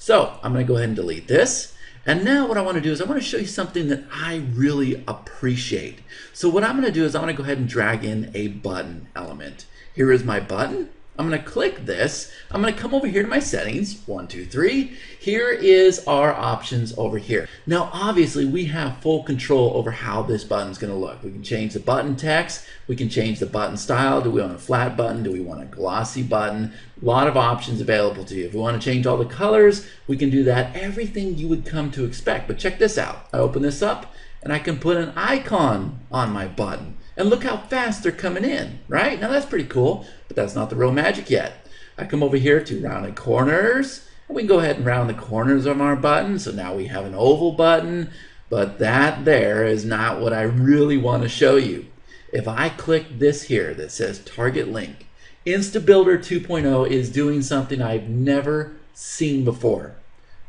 So I'm going to go ahead and delete this. And now what I want to do is I want to show you something that I really appreciate. So what I'm going to do is I'm going to go ahead and drag in a button element. Here is my button. I'm going to click this. I'm going to come over here to my settings. 1, 2, 3. Here is our options over here. Now, obviously, we have full control over how this button is going to look. We can change the button text. We can change the button style. Do we want a flat button? Do we want a glossy button? A lot of options available to you. If we want to change all the colors, we can do that. Everything you would come to expect. But check this out. I open this up, and I can put an icon on my button. And look how fast they're coming in, right? Now that's pretty cool, but that's not the real magic yet. I come over here to rounded corners, and we can go ahead and round the corners of our button. So now we have an oval button, but that there is not what I really want to show you. If I click this here that says target link, Instabuilder 2.0 is doing something I've never seen before.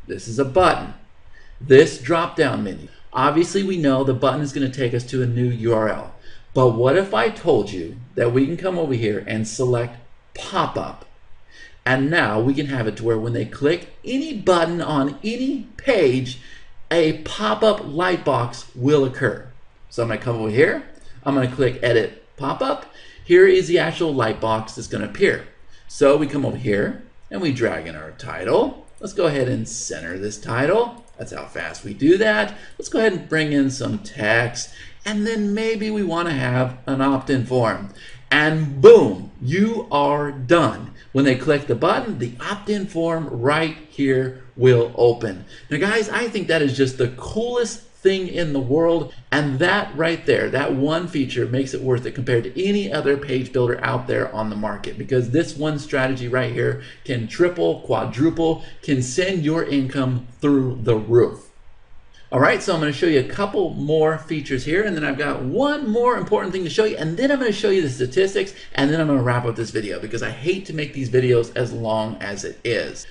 This is a button. This drop-down menu. Obviously, we know the button is going to take us to a new URL. But what if I told you that we can come over here and select Popup, and now we can have it to where when they click any button on any page, a pop-up light box will occur. So I'm going to come over here, I'm going to click Edit Popup. Here is the actual light box that's going to appear. So we come over here and we drag in our title. Let's go ahead and center this title. That's how fast we do that. Let's go ahead and bring in some text. And then maybe we want to have an opt-in form. And boom, you are done. When they click the button, the opt-in form right here will open. Now guys, I think that is just the coolest thing in the world. And that right there, that one feature makes it worth it compared to any other page builder out there on the market. Because this one strategy right here can triple, quadruple, can send your income through the roof. All right, so I'm going to show you a couple more features here, and then I've got one more important thing to show you, and then I'm going to show you the statistics, and then I'm going to wrap up this video because I hate to make these videos as long as it is.